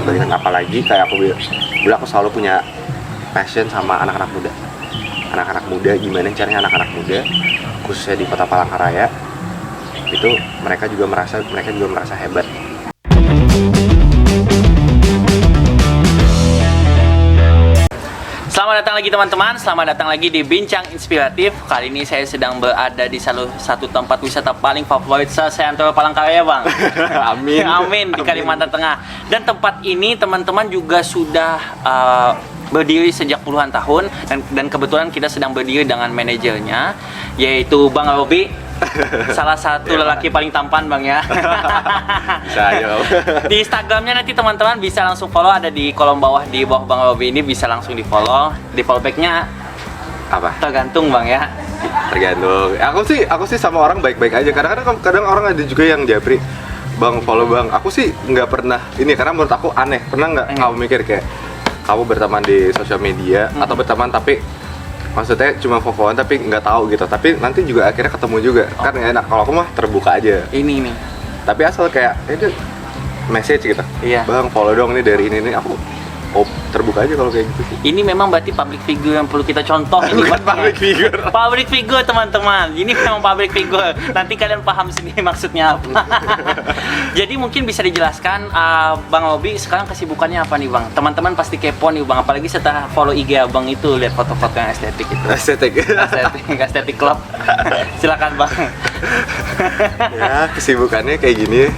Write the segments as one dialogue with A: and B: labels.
A: perbandingan. Apalagi kayak aku bilang, aku selalu punya passion sama anak-anak muda. Anak-anak muda, gimana caranya anak-anak muda khususnya di Kota Palangkaraya itu mereka juga merasa hebat.
B: Selamat datang lagi teman-teman, selamat datang lagi di Bincang Inspiratif. Kali ini saya sedang berada di salah satu tempat wisata paling favorit se-Antara Palangkaraya, Bang.
A: Amin.
B: Amin, di Kalimantan Tengah. Dan tempat ini teman-teman juga sudah berdiri sejak puluhan tahun, dan kebetulan kita sedang berdiri dengan manajernya, yaitu Bang Robi. Salah satu lelaki paling tampan, Bang, ya.
A: Bisa aja.
B: Di Instagramnya nanti teman-teman bisa langsung follow, ada di kolom bawah, di bawah Bang Robi ini bisa langsung di follow. Di follow backnya
A: Apa?
B: tergantung, Bang, ya.
A: Tergantung. Aku sih sama orang baik-baik aja. Kadang orang ada juga yang japri, Bang follow Bang. Aku sih nggak pernah ini, karena menurut aku aneh. Pernah nggak kamu mikir kayak kamu berteman di sosial media atau berteman tapi maksudnya cuma follow-followan tapi nggak tahu gitu, tapi nanti juga akhirnya ketemu juga. Kan nggak enak. Kalau aku mah terbuka aja,
B: Ini nih.
A: tapi asal kayak itu message gitu,
B: Iya.
A: Bang follow dong ini dari ini aku terbuka aja kalau kayak gitu sih.
B: Ini memang berarti public figure yang perlu kita contoh ini.
A: Bukan public figure.
B: Public figure, teman-teman. Ini memang public figure. Nanti kalian paham sendiri maksudnya apa. Jadi mungkin bisa dijelaskan, Bang Robi sekarang kesibukannya apa nih, Bang? Teman-teman pasti kepo nih, Bang. Apalagi setelah follow IG Abang itu, lihat foto-foto yang estetik itu. Estetik club. Silakan, Bang.
A: Ya kesibukannya kayak gini.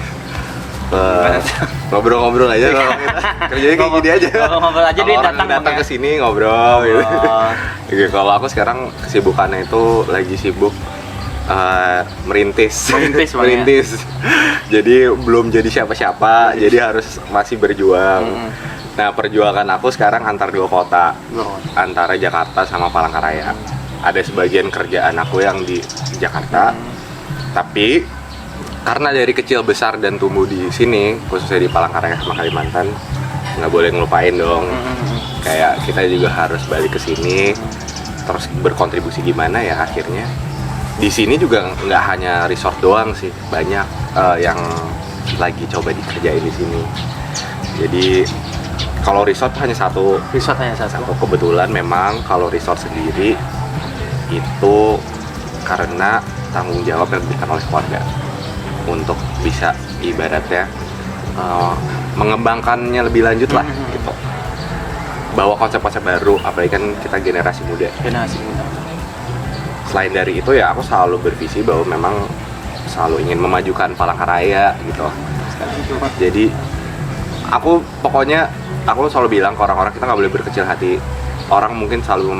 A: Ngobrol-ngobrol aja kalau kita kerjanya kayak gini aja.
B: Ngobrol aja, dia
A: datang ke sini ngobrol gitu. Oke, kalau aku sekarang kesibukannya itu lagi sibuk merintis.
B: Bang, ya?
A: Jadi belum jadi siapa-siapa, jadi harus masih berjuang. Nah, perjuangan aku sekarang antar dua kota, antara Jakarta sama Palangkaraya. Ada sebagian kerjaan aku yang di Jakarta, tapi karena dari kecil besar dan tumbuh di sini, khususnya di Palangkaraya sama Kalimantan, nggak boleh ngelupain dong. Kayak kita juga harus balik ke sini, terus berkontribusi gimana ya akhirnya. Di sini juga nggak hanya resort doang sih, banyak yang lagi coba dikerjain di sini. Jadi kalau resort hanya satu.
B: Resort hanya satu.
A: Kebetulan memang kalau resort sendiri itu karena tanggung jawab yang diberikan oleh keluarga untuk bisa ibaratnya mengembangkannya lebih lanjut lah gitu, bawa konsep-konsep baru, apalagi kan kita generasi muda. Selain dari itu ya aku selalu bervisi bahwa memang selalu ingin memajukan Palangkaraya gitu. Jadi aku selalu bilang ke orang-orang, kita nggak boleh berkecil hati. Orang mungkin selalu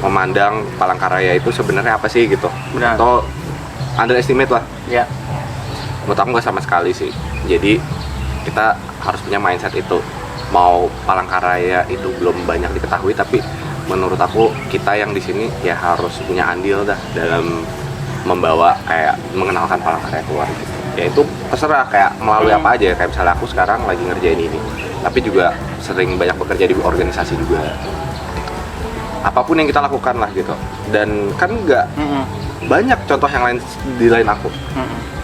A: memandang Palangkaraya itu sebenarnya apa sih gitu.
B: Benar.
A: Atau underestimate lah.
B: Ya.
A: Menurut aku nggak sama sekali sih. Jadi kita harus punya mindset itu. Mau Palangkaraya itu belum banyak diketahui, tapi menurut aku kita yang di sini ya harus punya andil dah dalam membawa, kayak mengenalkan Palangkaraya keluar gitu. Ya itu terserah kayak melalui apa aja. Kayak misalnya aku sekarang lagi ngerjain ini, tapi juga sering banyak bekerja di organisasi juga. Apapun yang kita lakukan lah gitu. Dan kan nggak banyak contoh yang lain di lain aku.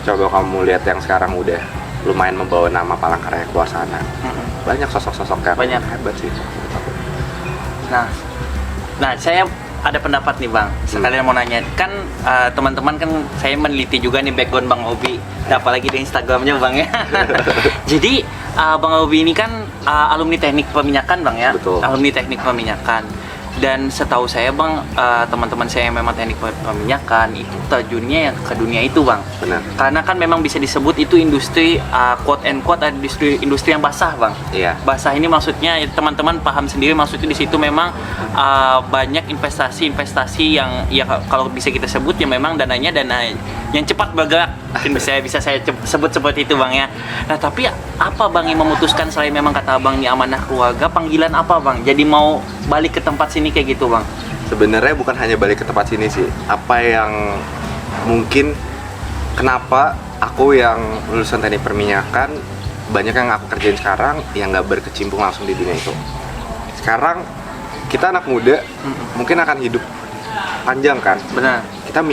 A: Coba kamu lihat yang sekarang udah lumayan membawa nama Palangkaraya keluar sana. Banyak sosok-sosok yang
B: Banyak.
A: hebat sih menurut aku.
B: Nah, saya ada pendapat nih, Bang. Sekalian mau nanya, kan teman-teman kan saya meneliti juga nih background Bang Robi, apalagi di Instagramnya, Bang, ya. Jadi Bang Robi ini kan alumni teknik peminyakan, Bang, ya.
A: Betul.
B: Alumni teknik peminyakan. Dan setahu saya, Bang, teman-teman saya yang memang teknik peminyakan itu terjunnya yang ke dunia itu, Bang.
A: Benar.
B: Karena kan memang bisa disebut itu industri quote and quote industri yang basah, Bang.
A: Iya.
B: Basah ini maksudnya ya, teman-teman paham sendiri, maksudnya di situ memang banyak investasi yang ya kalau bisa kita sebut ya memang dana yang cepat bergerak, mungkin bisa saya sebut seperti itu, Bang, ya. Nah, tapi apa, Bang, yang memutuskan selain memang kata Bang ini amanah keluarga, panggilan apa, Bang? Jadi mau balik ke tempat sini kayak gitu, Bang?
A: Sebenarnya bukan hanya balik ke tempat sini sih. Apa yang mungkin kenapa aku yang lulusan teknik perminyakan banyak yang aku kerjain sekarang yang nggak berkecimpung langsung di dunia itu. Sekarang kita anak muda mungkin akan hidup panjang kan.
B: Benar.
A: Kita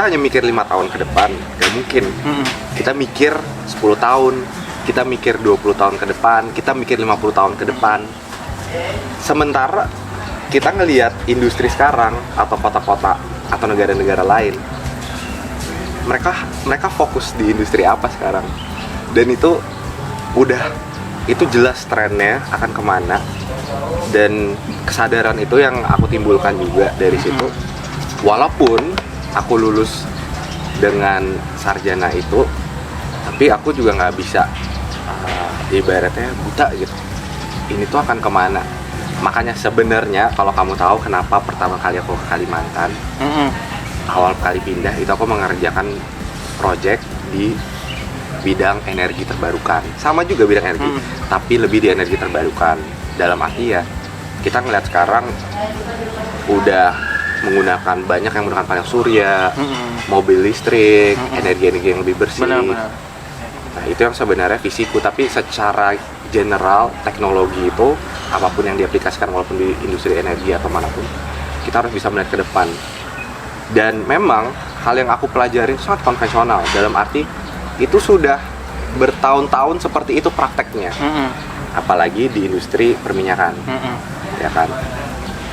A: hanya mikir 5 tahun ke depan, nggak mungkin. Kita mikir 10 tahun, kita mikir 20 tahun ke depan, kita mikir 50 tahun ke depan. Sementara kita ngelihat industri sekarang atau kota-kota atau negara-negara lain, mereka fokus di industri apa sekarang, dan itu jelas trennya akan kemana, dan kesadaran itu yang aku timbulkan juga dari situ. Walaupun aku lulus dengan sarjana itu, tapi aku juga nggak bisa ibaratnya buta gitu, ini tuh akan kemana. Makanya sebenarnya kalau kamu tahu kenapa pertama kali aku ke Kalimantan, awal kali pindah itu aku mengerjakan project di bidang energi terbarukan, sama juga bidang energi, tapi lebih di energi terbarukan. Dalam arti ya, kita ngeliat sekarang udah banyak yang menggunakan panel surya, mobil listrik, energi-energi yang lebih bersih.
B: Benar.
A: Nah, itu yang sebenarnya visiku, tapi secara general teknologi itu apapun yang diaplikasikan walaupun di industri energi atau manapun, kita harus bisa melihat ke depan. Dan memang hal yang aku pelajari itu sangat konvensional, dalam arti itu sudah bertahun-tahun seperti itu prakteknya. Apalagi di industri perminyakan, ya kan?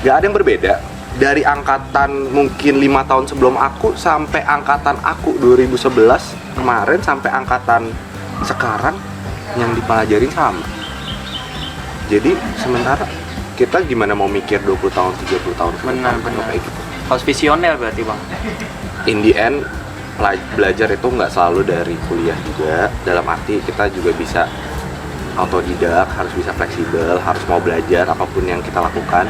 A: Gak ada yang berbeda dari angkatan mungkin 5 tahun sebelum aku sampai angkatan aku 2011 kemarin sampai angkatan sekarang, yang dipelajarin sama. Jadi sementara kita gimana mau mikir 20 tahun, 30 tahun
B: Benar.
A: kayak gitu.
B: Harus visioner berarti bang.
A: In the end, belajar itu nggak selalu dari kuliah juga, dalam arti kita juga bisa autodidak, harus bisa fleksibel, harus mau belajar apapun yang kita lakukan.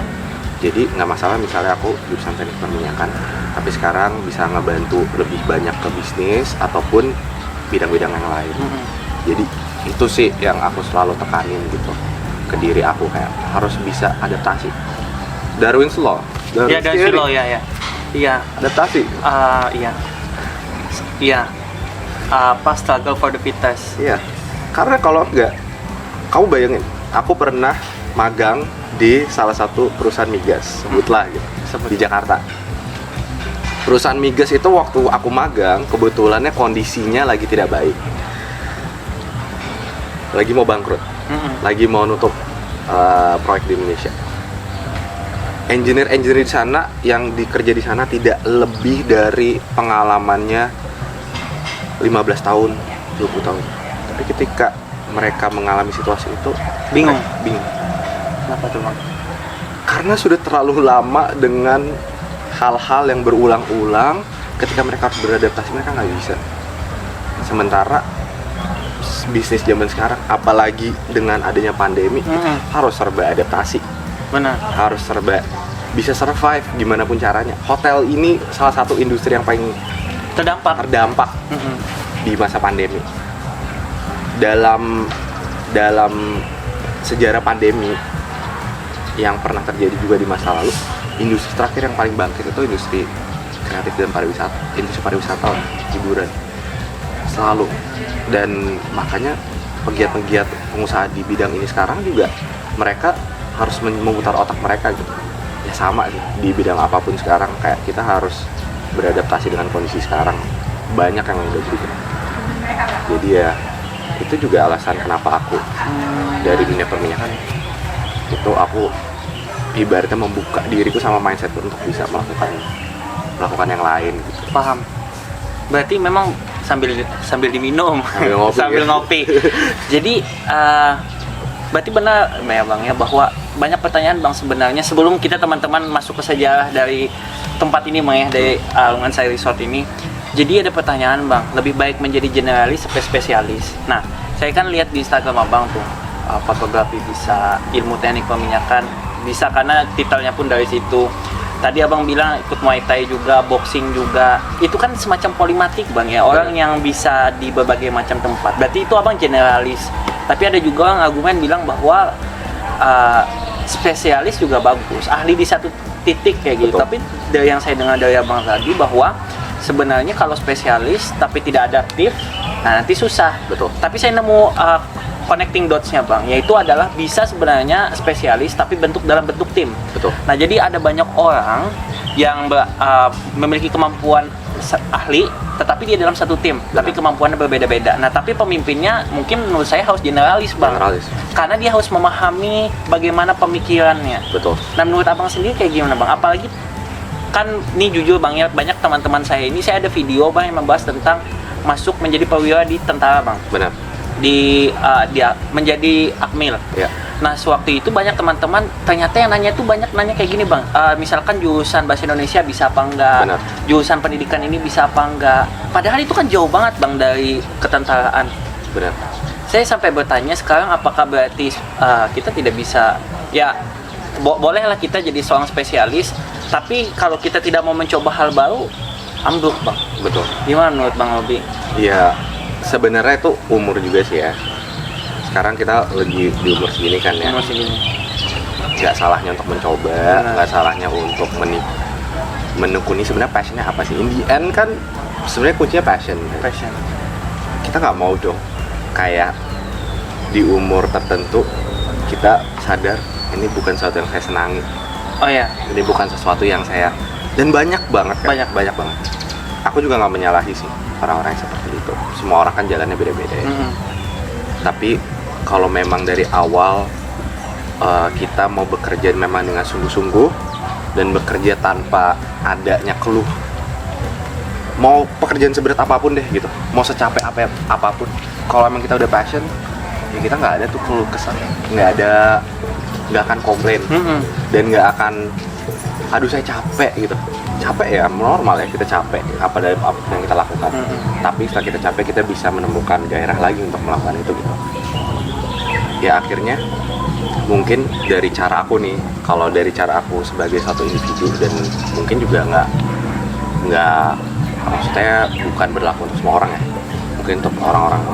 A: Jadi nggak masalah misalnya aku jurusan teknik perminyakan, tapi sekarang bisa ngebantu lebih banyak ke bisnis ataupun bidang-bidang yang lain. Jadi itu sih yang aku selalu tekanin gitu ke diri aku, kayak harus bisa adaptasi. Darwin's Law.
B: Ya, Darwin's Law, ya. Iya.
A: Adaptasi.
B: Iya. Apa struggle for the fittest.
A: Iya. Karena kalau enggak, kamu bayangin, aku pernah magang di salah satu perusahaan migas, sebutlah gitu, di Jakarta. Perusahaan migas itu waktu aku magang, kebetulannya kondisinya lagi tidak baik. Lagi mau bangkrut. Lagi mau nutup proyek di Indonesia. Engineer di sana yang dikerja di sana tidak lebih dari pengalamannya 15 tahun, 20 tahun. Tapi ketika mereka mengalami situasi itu
B: Bingung.
A: Kenapa tuh bang? Karena sudah terlalu lama dengan hal-hal yang berulang-ulang. Ketika mereka harus beradaptasi, mereka nggak bisa. Sementara bisnis zaman sekarang, apalagi dengan adanya pandemi, harus serba adaptasi.
B: Benar.
A: Harus serba bisa survive gimana pun caranya. Hotel ini salah satu industri yang paling terdampak di masa pandemi. Dalam sejarah pandemi yang pernah terjadi juga di masa lalu, industri terakhir yang paling bangkit itu industri kreatif dan pariwisata, industri pariwisata, hiburan selalu. Dan makanya pegiat-pegiat pengusaha di bidang ini sekarang juga mereka harus memutar otak mereka gitu. Ya sama sih di bidang apapun sekarang, kayak kita harus beradaptasi dengan kondisi sekarang. Banyak yang udah berubah. Jadi ya itu juga alasan kenapa aku dari dunia perminyakan itu aku ibaratnya membuka diriku sama mindsetku untuk bisa melakukan yang lain gitu.
B: Paham. Berarti memang sambil diminum, sambil ngopi. Jadi berarti benar ya bang ya, bahwa banyak pertanyaan bang sebenarnya sebelum kita teman-teman masuk ke sejarah dari tempat ini bang ya, dari Lungan Sari Resort ini. Jadi ada pertanyaan bang, lebih baik menjadi generalis atau spesialis? Nah, saya kan lihat di Instagram abang tuh, fotografi bisa, ilmu teknik perminyakan bisa, karena titelnya pun dari situ. Tadi abang bilang ikut Muay Thai juga, boxing juga. Itu kan semacam polimatik bang ya, orang yang bisa di berbagai macam tempat. Berarti itu abang generalis. Tapi ada juga orang argumen bilang bahwa spesialis juga bagus, ahli di satu titik kayak gitu.
A: Betul.
B: Tapi dari yang saya dengar dari abang tadi bahwa sebenarnya kalau spesialis tapi tidak adaptif, nah nanti susah.
A: Betul.
B: Tapi saya nemu connecting dots-nya bang, yaitu adalah bisa sebenarnya spesialis tapi dalam bentuk tim.
A: Betul.
B: Nah jadi ada banyak orang yang memiliki kemampuan ahli, tetapi dia dalam satu tim, tapi kemampuannya berbeda-beda. Nah, tapi pemimpinnya mungkin menurut saya harus generalis, Bang.
A: Generalis.
B: Karena dia harus memahami bagaimana pemikirannya.
A: Betul.
B: Nah, menurut Abang sendiri kayak gimana, Bang? Apalagi kan ini jujur, Bang, ya, banyak teman-teman saya ini, saya ada video, Bang, yang membahas tentang masuk menjadi perwira di tentara, Bang.
A: Benar.
B: Dia menjadi akmil.
A: Ya.
B: Nah, sewaktu itu banyak teman-teman ternyata yang nanya itu banyak nanya kayak gini, Bang. Misalkan jurusan bahasa Indonesia bisa apa enggak?
A: Benar.
B: Jurusan pendidikan ini bisa apa enggak? Padahal itu kan jauh banget, Bang, dari ketentaraan.
A: Benar.
B: Saya sampai bertanya sekarang apakah berarti kita tidak bisa, ya bolehlah kita jadi seorang spesialis, tapi kalau kita tidak mau mencoba hal baru, ambruk, Bang.
A: Betul.
B: Gimana menurut Bang Robi?
A: Iya, sebenarnya itu umur juga sih ya. Sekarang kita lagi di umur segini kan ya.
B: Umur segini.
A: Nggak salahnya untuk mencoba, nggak salahnya untuk menekuni sebenarnya passionnya apa sih. In the end kan sebenarnya kuncinya passion.
B: Passion.
A: Kita nggak mau dong kayak di umur tertentu kita sadar ini bukan sesuatu yang saya senangi.
B: Oh ya.
A: Ini bukan sesuatu yang saya, dan banyak banget kan. Banyak banget. Aku juga nggak menyalahi sih orang-orang yang seperti itu. Semua orang kan jalannya beda-beda ya. Tapi kalau memang dari awal kita mau bekerja memang dengan sungguh-sungguh dan bekerja tanpa adanya keluh, mau pekerjaan seberat apapun deh gitu, mau secapek apapun, kalau memang kita udah passion ya kita nggak ada tuh keluh kesah, nggak akan komplain dan nggak akan aduh saya capek gitu. Capek ya normal ya, kita capek apa dari apa yang kita lakukan. Tapi setelah kita capek kita bisa menemukan gairah lagi untuk melakukan itu gitu. Ya akhirnya mungkin dari cara aku nih, kalau dari cara aku sebagai satu individu, dan mungkin juga nggak maksudnya bukan berlaku untuk semua orang ya, mungkin untuk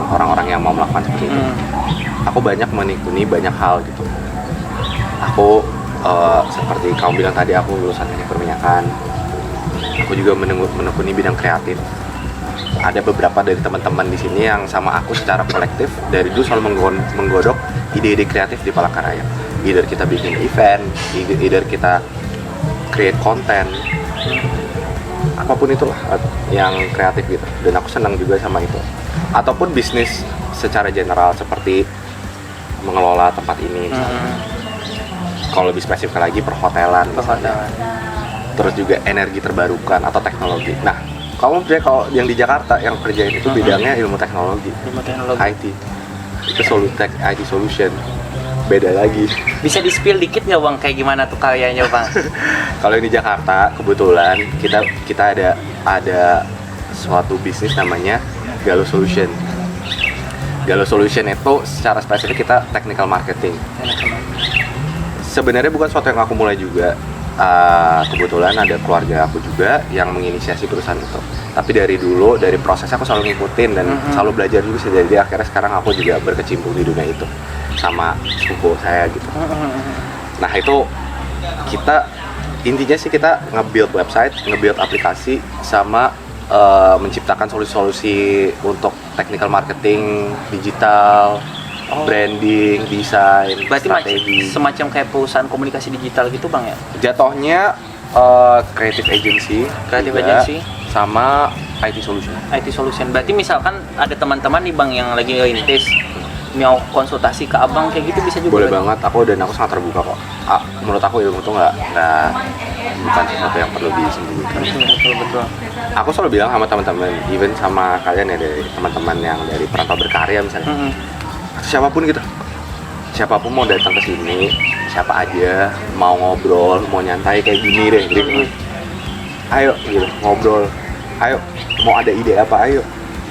A: orang-orang yang mau melakukan seperti itu. Aku banyak menekuni banyak hal gitu. Aku seperti kamu bilang tadi, aku lulusan teknik perminyakan. Aku juga menekuni bidang kreatif. Ada beberapa dari teman-teman di sini yang sama aku secara kolektif dari dulu selalu menggodok ide-ide kreatif di Palangkaraya. Either kita bikin event, either kita create konten, apapun itulah yang kreatif gitu. Dan aku senang juga sama itu. Ataupun bisnis secara general seperti mengelola tempat ini. Kalau lebih spesifik lagi perhotelan. Terus juga energi terbarukan atau teknologi. Nah, kalau yang di Jakarta yang kerjain itu bidangnya ilmu teknologi. IT. Itu IT solution. Beda lagi.
B: Bisa di-spill dikit nggak, Bang, kayak gimana tuh karyanya, Bang?
A: Kalau di Jakarta kebetulan kita ada suatu bisnis namanya Galuh Solution. Galuh Solution itu secara spesifik kita technical marketing. Sebenarnya bukan sesuatu yang aku mulai juga. Kebetulan ada keluarga aku juga yang menginisiasi perusahaan itu. Tapi dari dulu, dari proses aku selalu ngikutin dan selalu belajar juga sih. Jadi akhirnya sekarang aku juga berkecimpung di dunia itu sama sepupu saya gitu. Nah itu intinya sih kita nge-build website, nge-build aplikasi, sama menciptakan solusi-solusi untuk technical marketing, digital, branding, desain,
B: berarti
A: strategi.
B: Semacam kayak perusahaan komunikasi digital gitu, Bang, ya?
A: Jatuhnya creative agency sama IT solution.
B: IT solution. Berarti misalkan ada teman-teman nih, Bang, yang lagi rintis mau konsultasi ke Abang kayak gitu bisa juga.
A: Boleh banget, aku sangat terbuka kok. Menurut aku ilmu itu bukan sesuatu yang perlu disembunyikan.
B: Betul.
A: Aku selalu bilang sama teman-teman, even sama kalian ya, dari teman-teman yang dari perantau berkarya misalnya. Siapapun gitu, siapapun mau datang ke sini, siapa aja mau ngobrol, mau nyantai kayak gini deh, gitu. Ayo gitu, ngobrol, ayo mau ada ide apa, ayo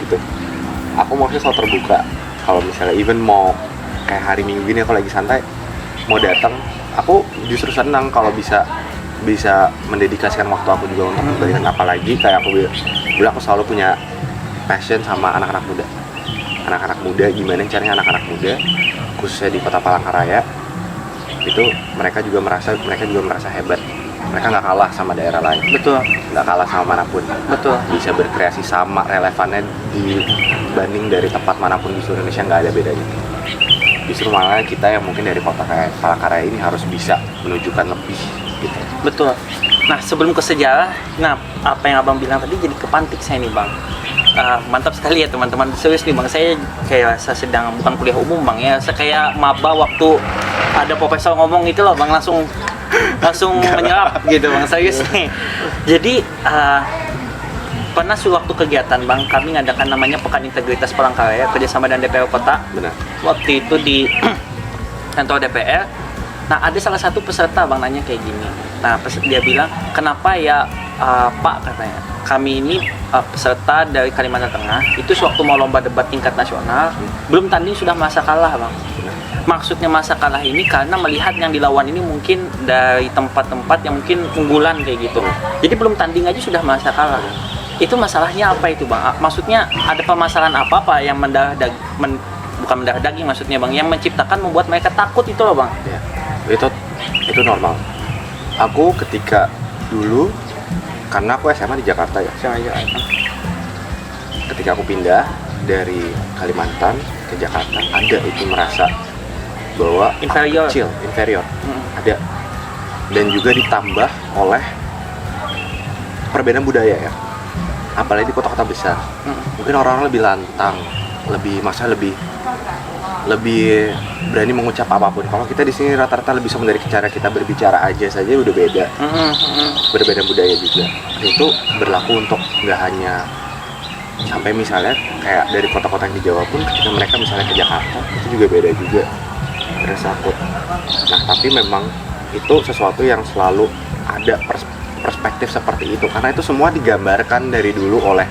A: gitu. Aku maksudnya selalu terbuka. Kalau misalnya even mau kayak hari Minggu gini aku lagi santai, mau datang, aku justru senang kalau bisa mendedikasikan waktu aku juga untuk memberikan. Apalagi kayak aku bilang, aku selalu punya passion sama anak-anak muda. Anak-anak muda, gimana caranya anak-anak muda khususnya di Kota Palangkaraya itu mereka juga merasa hebat. Mereka nggak kalah sama daerah lain.
B: Betul.
A: Nggak kalah sama manapun.
B: Betul.
A: Bisa berkreasi sama relevannya dibanding dari tempat manapun di seluruh Indonesia, nggak ada bedanya. Justru malah kita yang mungkin dari kota kayak Palangkaraya ini harus bisa menunjukkan lebih gitu.
B: Betul. Nah, sebelum ke sejarah, nah apa yang abang bilang tadi jadi kepantik saya nih bang. Mantap sekali ya teman-teman, serius nih bang, saya kayak saya sedang bukan kuliah umum bang ya, saya kayak maba waktu ada profesor ngomong itu loh bang, langsung menyerap gitu bang, serius nih. Jadi pernah sewaktu kegiatan bang, kami ngadakan namanya Pekan Integritas Palangkaraya kerjasama dengan DPR Kota.
A: Benar.
B: Waktu itu di kantor DPR. Nah, ada salah satu peserta bang nanya kayak gini. Nah, dia bilang, kenapa ya Pak, katanya, kami ini peserta dari Kalimantan Tengah, itu sewaktu mau lomba debat tingkat nasional, belum tanding sudah masa kalah bang. Maksudnya masa kalah ini karena melihat yang dilawan ini mungkin dari tempat-tempat yang mungkin unggulan kayak gitu. Jadi belum tanding aja sudah masa kalah. Itu masalahnya apa itu bang? Maksudnya ada permasalahan apa yang bukan mendarah daging maksudnya bang, yang menciptakan membuat mereka takut itu loh bang.
A: Ya. Itu normal. Aku ketika dulu, karena aku SMA di Jakarta ya, ketika aku pindah dari Kalimantan ke Jakarta, ada itu merasa bahwa
B: Inferior.
A: kecil, inferior, ada. Dan juga ditambah oleh perbedaan budaya ya, apalagi di kota-kota besar. Mungkin orang-orang lebih lantang, lebih berani mengucap apapun. Kalau kita di sini rata-rata lebih sama dari cara kita berbicara aja saja udah beda. Berbeda budaya juga. Itu berlaku untuk nggak hanya sampai misalnya kayak dari kota-kota yang di Jawa pun, ketika mereka misalnya ke Jakarta itu juga beda juga. Rasa takut. Nah, tapi memang itu sesuatu yang selalu ada perspektif seperti itu, karena itu semua digambarkan dari dulu oleh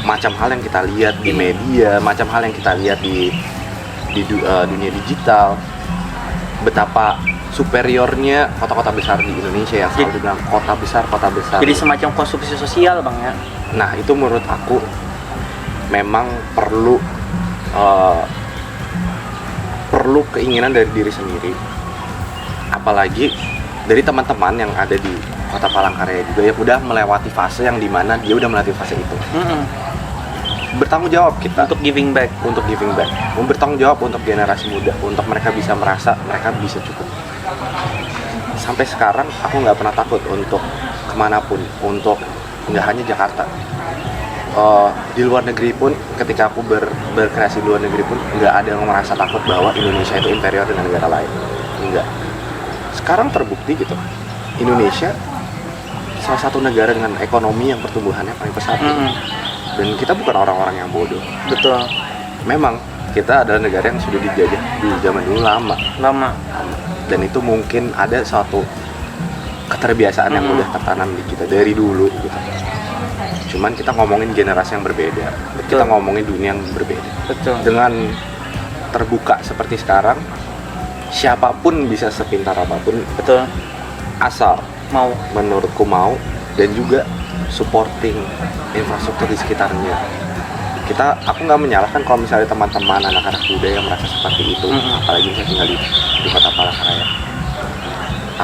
A: macam hal yang kita lihat di media, macam hal yang kita lihat di dunia digital, betapa superiornya kota-kota besar di Indonesia yang selalu dibilang kota besar.
B: Jadi semacam konstruksi sosial bang ya.
A: Nah, itu menurut aku memang perlu keinginan dari diri sendiri, apalagi dari teman-teman yang ada di Kota Palangkaraya juga yang udah melewati fase yang dimana dia udah melewati fase itu. Bertanggung jawab kita
B: Untuk giving back.
A: Bertanggung jawab untuk generasi muda, untuk mereka bisa merasa mereka bisa cukup. Sampai sekarang aku nggak pernah takut untuk kemanapun, untuk nggak hanya Jakarta, di luar negeri pun, ketika aku berkreasi di luar negeri pun nggak ada yang merasa takut bahwa Indonesia itu inferior dengan negara lain. Enggak. Sekarang terbukti gitu, Indonesia salah satu negara dengan ekonomi yang pertumbuhannya paling pesat. Dan kita bukan orang-orang yang bodoh.
B: Betul.
A: Memang kita adalah negara yang sudah dijajah di zaman dulu lama. Dan itu mungkin ada suatu keterbiasaan yang udah tertanam di kita dari dulu gitu. Cuman kita ngomongin generasi yang berbeda. Kita ngomongin dunia yang berbeda.
B: Betul.
A: Dengan terbuka seperti sekarang, siapapun bisa sepintar apapun.
B: Betul.
A: Asal
B: Mau.
A: menurutku mau, dan juga supporting infrastruktur di sekitarnya. Aku nggak menyalahkan kalau misalnya teman-teman anak-anak muda yang merasa seperti itu, apalagi saya tinggal di Kota Palangkaraya.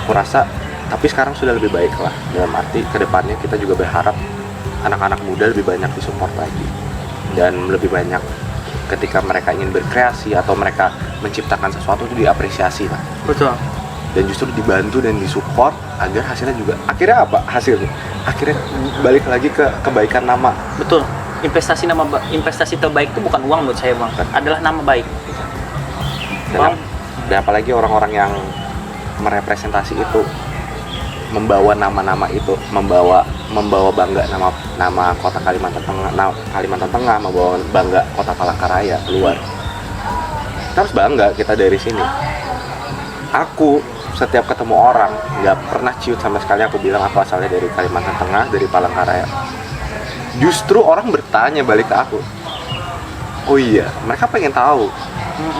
A: Aku rasa, tapi sekarang sudah lebih baik lah. Dalam arti kedepannya kita juga berharap anak-anak muda lebih banyak disupport lagi, dan lebih banyak ketika mereka ingin berkreasi atau mereka menciptakan sesuatu itu diapresiasi lah.
B: Betul.
A: Dan justru dibantu dan disupport agar hasilnya juga akhirnya apa hasilnya? Akhirnya balik lagi ke kebaikan nama.
B: Betul. Investasi terbaik itu bukan uang menurut saya bang, adalah nama baik.
A: Dan apalagi orang-orang yang merepresentasi itu, membawa nama-nama itu, membawa bangga nama kota Kalimantan Tengah, membawa bangga Kota Palangkaraya keluar. Kita harus bangga kita dari sini. Aku setiap ketemu orang nggak pernah ciut sama sekali aku bilang aku asalnya dari Kalimantan Tengah, dari Palangkaraya. Justru orang bertanya balik ke aku, oh iya, mereka pengen tahu.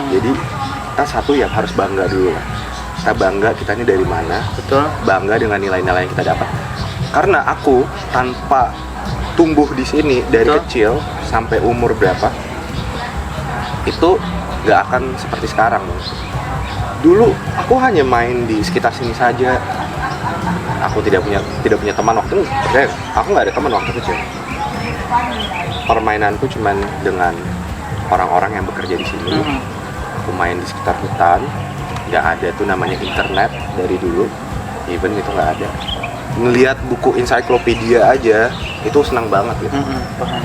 A: Jadi kita satu yang harus bangga dulu lah. Kita bangga kita ini dari mana.
B: Betul.
A: Bangga dengan nilai-nilai yang kita dapat. Karena aku tanpa tumbuh di sini dari kecil sampai umur berapa, itu nggak akan seperti sekarang. Dulu aku hanya main di sekitar sini saja. Aku tidak punya teman waktu itu. Aku nggak ada teman waktu kecil. Permainanku cuman dengan orang-orang yang bekerja di sini. Aku main di sekitar hutan. Nggak ada tuh namanya internet dari dulu. Even itu nggak ada. ngelihat buku ensiklopedia aja itu senang banget gitu.
B: Paham.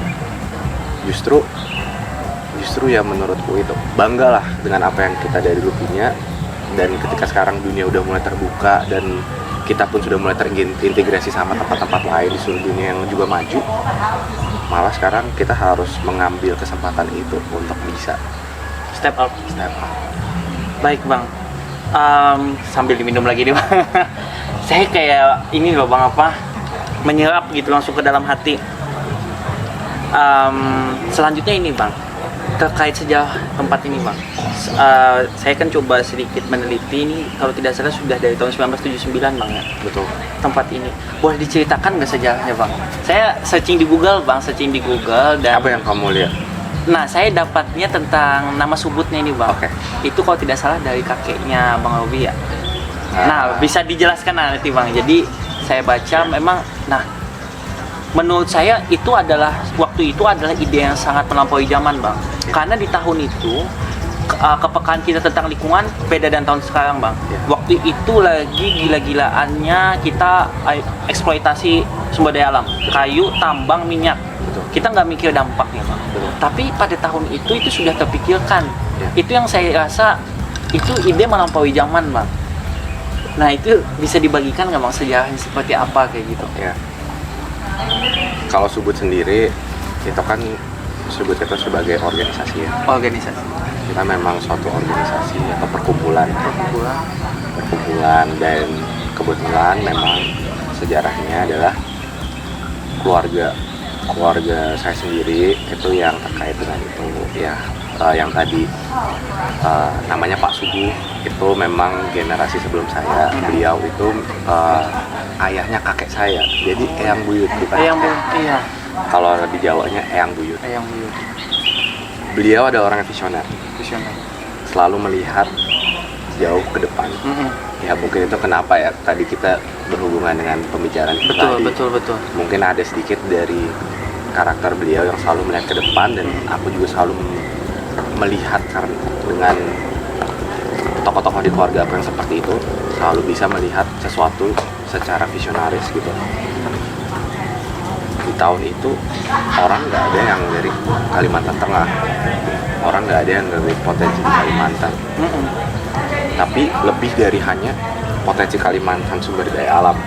A: Justru ya menurutku itu bangga lah dengan apa yang kita dari dulu punya, dan ketika sekarang dunia udah mulai terbuka dan kita pun sudah mulai terintegrasi sama tempat-tempat lain di seluruh dunia yang juga maju, malah sekarang kita harus mengambil kesempatan itu untuk bisa
B: Step up.
A: step up.
B: Baik bang, sambil diminum lagi nih bang. Saya kayak ini loh bang, apa, menyerap gitu langsung ke dalam hati. Selanjutnya ini bang, terkait sejarah tempat ini bang. Saya kan coba sedikit meneliti ini, kalau tidak salah sudah dari tahun 1979 bang ya.
A: Betul.
B: Tempat ini boleh diceritakan nggak sejarahnya bang? Saya searching di Google bang, dan
A: Apa yang kamu lihat?
B: nah saya dapatnya tentang nama subutnya ini bang.
A: Oke.
B: Itu kalau tidak salah dari kakeknya bang Robi ya.
A: Ah.
B: Nah bisa dijelaskan nanti bang. Jadi saya baca memang, nah menurut saya itu adalah waktu itu adalah ide yang sangat melampaui zaman bang. Karena di tahun itu kepekaan kita tentang lingkungan beda dan tahun sekarang bang. Waktu itu lagi gila-gilaannya kita eksploitasi sumber daya alam, kayu, tambang, minyak. Kita nggak mikir dampaknya bang. Tapi pada tahun itu sudah terpikirkan. Itu yang saya rasa itu ide melampaui zaman bang. Nah itu bisa dibagikan nggak bang sejarahnya seperti apa kayak gitu?
A: Ya. Kalau Subud sendiri itu kan Subud itu sebagai organisasi ya.
B: Organisasi.
A: Kita memang suatu organisasi atau perkumpulan, dan kebetulan memang sejarahnya adalah keluarga saya sendiri itu yang terkait dengan itu ya. Yang tadi namanya Pak Subuh itu memang generasi sebelum saya. Beliau itu ayahnya kakek saya, jadi eyang buyut bukan
B: Eyang
A: kakek.
B: buyut, iya.
A: Kalau di Jawanya eyang buyut.
B: Eyang buyut.
A: Beliau ada orang yang visioner, selalu melihat jauh ke depan. Ya mungkin itu kenapa ya tadi kita berhubungan dengan pembicaraan kita tadi.
B: Betul.
A: Mungkin ada sedikit dari karakter beliau yang selalu melihat ke depan, dan aku juga selalu melihat karena dengan tokoh-tokoh di keluarga aku yang seperti itu selalu bisa melihat sesuatu secara visionaris gitu. Di tahun itu orang nggak ada yang dari Kalimantan Tengah, orang nggak ada yang dari potensi di Kalimantan, tapi lebih dari hanya potensi Kalimantan sumber daya alam.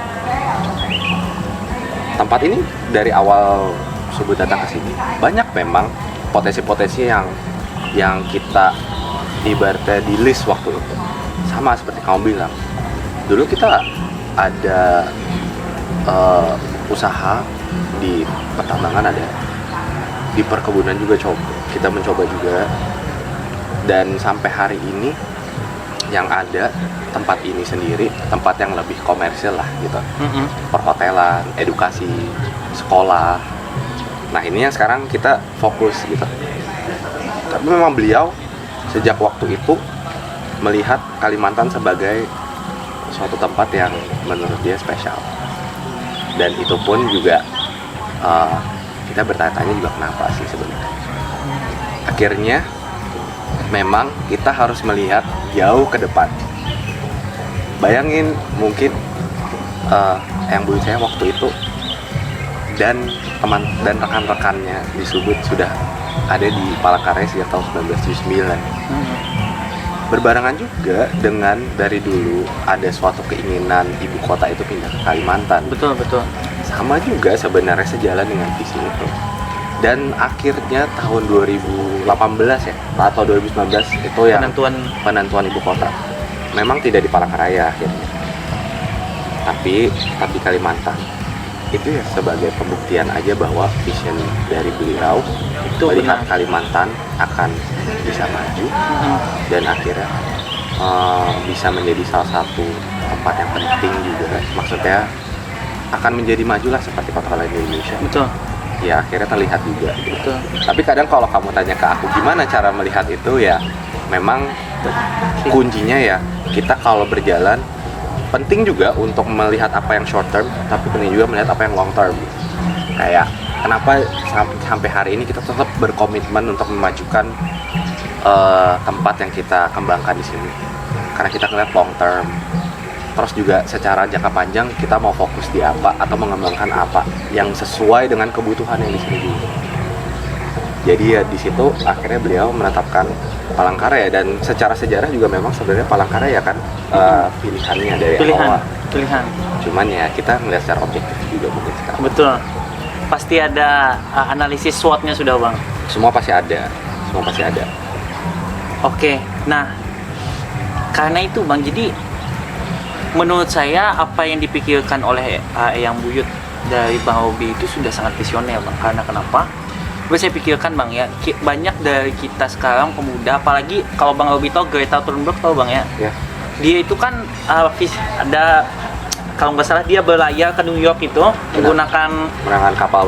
A: Tempat ini dari awal Subud datang ke sini banyak memang potensi-potensi yang kita ibaratnya di list waktu itu. Sama seperti kamu bilang, dulu kita ada usaha di pertambangan, ada di perkebunan juga kita mencoba juga, dan sampai hari ini yang ada tempat ini sendiri tempat yang lebih komersil lah gitu. Perhotelan, edukasi, sekolah. Nah ini yang sekarang kita fokus gitu. Tapi memang beliau sejak waktu itu melihat Kalimantan sebagai suatu tempat yang menurut dia spesial, dan itu pun juga kita bertanya-tanya juga kenapa sih sebenarnya. Akhirnya memang kita harus melihat jauh ke depan. Bayangin mungkin yang buyut saya waktu itu dan teman dan rekan-rekannya di Subud sudah ada di Palangkaraya sejak tahun 1979. Berbarengan juga dengan dari dulu ada suatu keinginan ibu kota itu pindah ke Kalimantan.
B: Betul.
A: Sama juga sebenarnya sejalan dengan visi itu. Dan akhirnya tahun 2018 ya atau 2019 itu yang penentuan ibu kota. Memang tidak di Palangkaraya akhirnya, tapi di Kalimantan. Itu ya sebagai pembuktian aja bahwa vision dari beliau itu melihat Kalimantan akan bisa maju dan akhirnya bisa menjadi salah satu tempat yang penting juga. Maksudnya akan menjadi majulah seperti kota lain di Indonesia.
B: Betul.
A: Ya akhirnya terlihat juga.
B: Betul.
A: Tapi kadang kalau kamu tanya ke aku gimana cara melihat itu, ya memang kuncinya ya kita kalau berjalan penting juga untuk melihat apa yang short term, tapi penting juga melihat apa yang long term. Kayak kenapa sampai hari ini kita tetap berkomitmen untuk memajukan tempat yang kita kembangkan di sini, karena kita ngeliat long term. terus juga secara jangka panjang kita mau fokus di apa atau mengembangkan apa yang sesuai dengan kebutuhan yang di sini juga. Jadi ya di situ akhirnya beliau menetapkan Palangkaraya, dan secara sejarah juga memang sebenarnya Palangkaraya kan pilihannya dari awal.
B: Pilihan.
A: Cuman ya kita ngeliat secara objektif juga mungkin sekarang.
B: Betul. Pasti ada analisis SWOT-nya sudah, Bang.
A: Semua pasti ada.
B: Oke. Nah, karena itu, Bang, jadi menurut saya apa yang dipikirkan oleh Eyang Buyut dari Bang Robi itu sudah sangat visioner, Bang. Karena kenapa? Saya pikirkan, Bang, ya, banyak dari kita sekarang pemuda, apalagi kalau Bang Robi tahu Greta Thunberg, tahu, Bang, ya?
A: Ya.
B: Dia itu kan ada, kalau nggak salah dia berlayar ke New York itu menggunakan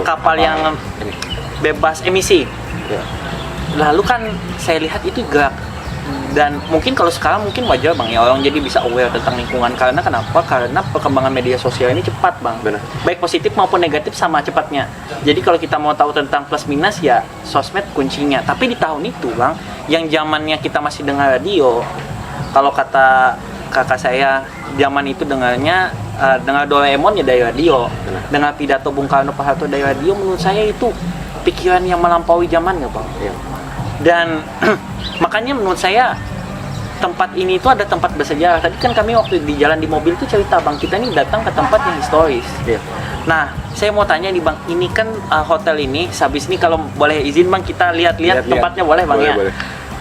B: kapal yang
A: ini.
B: bebas emisi.
A: Ya.
B: Lalu kan saya lihat itu gerak, dan mungkin kalau sekarang mungkin wajar, Bang, ya, orang jadi bisa aware tentang lingkungan. Karena kenapa? Karena perkembangan media sosial ini cepat, Bang.
A: Benar.
B: Baik positif maupun negatif sama cepatnya. Jadi kalau kita mau tahu tentang plus minus, ya sosmed kuncinya. Tapi di tahun itu, Bang, yang zamannya kita masih dengar radio, kalau kata kakak saya, zaman itu dengar Doraemon ya dari radio.
A: Benar.
B: Dengar pidato Bung Karno Pak Harto dari radio, menurut saya itu pikiran yang melampaui zamannya, Bang.
A: Ya.
B: Dan makanya menurut saya tempat ini itu ada tempat bersejarah. Tadi kan kami waktu di jalan di mobil itu cerita, Bang, kita ini datang ke tempat yang historis.
A: Ya.
B: Nah, saya mau tanya nih, Bang, ini kan hotel ini, habis ini kalau boleh izin, Bang, kita lihat-lihat tempatnya, boleh, Bang?
A: Boleh.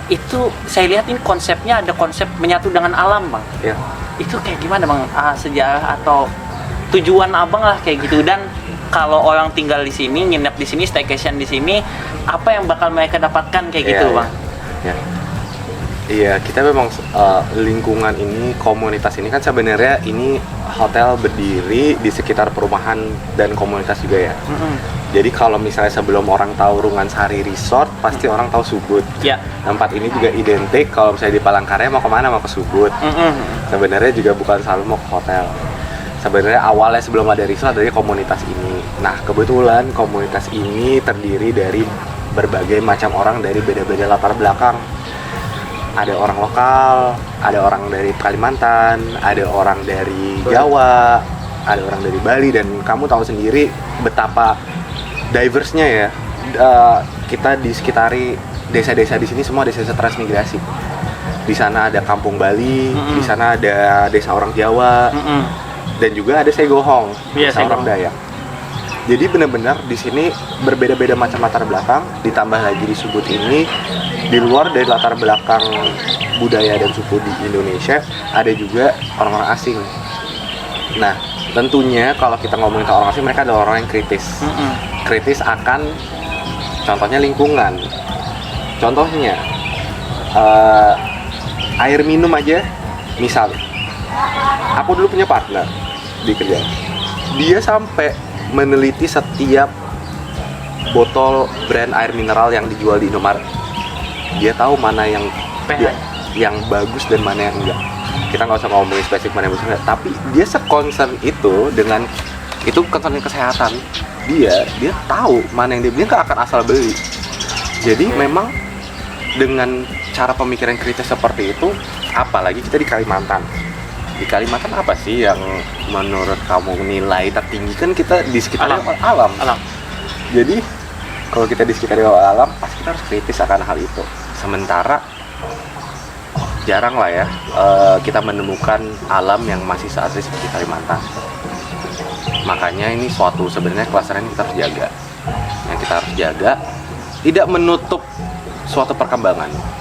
B: Itu saya lihat ini konsepnya ada konsep menyatu dengan alam, Bang.
A: Ya.
B: Itu kayak gimana, Bang? Sejarah atau tujuan Abang lah kayak gitu. Dan kalau orang tinggal di sini, nginep di sini, staycation di sini, apa yang bakal mereka dapatkan kayak gitu, Bang?
A: Ya. Iya, kita memang lingkungan ini, komunitas ini kan sebenarnya ini hotel berdiri di sekitar perumahan dan komunitas juga ya. Jadi kalau misalnya sebelum orang tahu Rungansari Resort, pasti orang tahu Subud.
B: Ya.
A: Tempat ini juga identik, kalau misalnya di Palangkaraya mau kemana? Mau ke Subud. Sebenarnya juga bukan selalu mau ke hotel. Sebenarnya awalnya sebelum ada resort dari komunitas ini. Nah, kebetulan komunitas ini terdiri dari berbagai macam orang dari beda-beda latar belakang. Ada orang lokal, ada orang dari Kalimantan, ada orang dari Jawa, ada orang dari Bali, dan kamu tahu sendiri betapa diversnya ya. Kita di sekitari desa-desa di sini semua desa-desa transmigrasi. Di sana ada kampung Bali, di sana ada desa orang Jawa. Dan juga ada Segohong, orang Dayak. Jadi benar-benar di sini berbeda-beda macam latar belakang, ditambah lagi di Subud ini, di luar dari latar belakang budaya dan suku di Indonesia, ada juga orang-orang asing. Nah, tentunya kalau kita ngomongin ke orang asing, mereka adalah orang yang kritis. Kritis akan, contohnya lingkungan. Contohnya, air minum aja, misal, aku dulu punya partner di kerjaan, dia sampai meneliti setiap botol brand air mineral yang dijual di Indomaret. Dia tahu mana yang yang bagus dan mana yang enggak. Kita nggak usah ngomongin spesifik mana yang bagus enggak, tapi dia sekonsen itu dengan itu, concern kesehatan. Dia tahu mana yang dia nggak akan asal beli. Jadi memang dengan cara pemikiran kritis seperti itu, apalagi kita di Kalimantan. Di Kalimantan apa sih yang menurut kamu nilai tertinggi? Kan kita di sekitar alam. Jadi kalau kita di sekitar alam, pasti kita harus kritis akan hal itu. Sementara jarang lah ya kita menemukan alam yang masih seasli seperti Kalimantan. Makanya ini suatu sebenarnya kelestarian yang kita harus jaga. Yang kita harus jaga tidak menutup suatu perkembangan.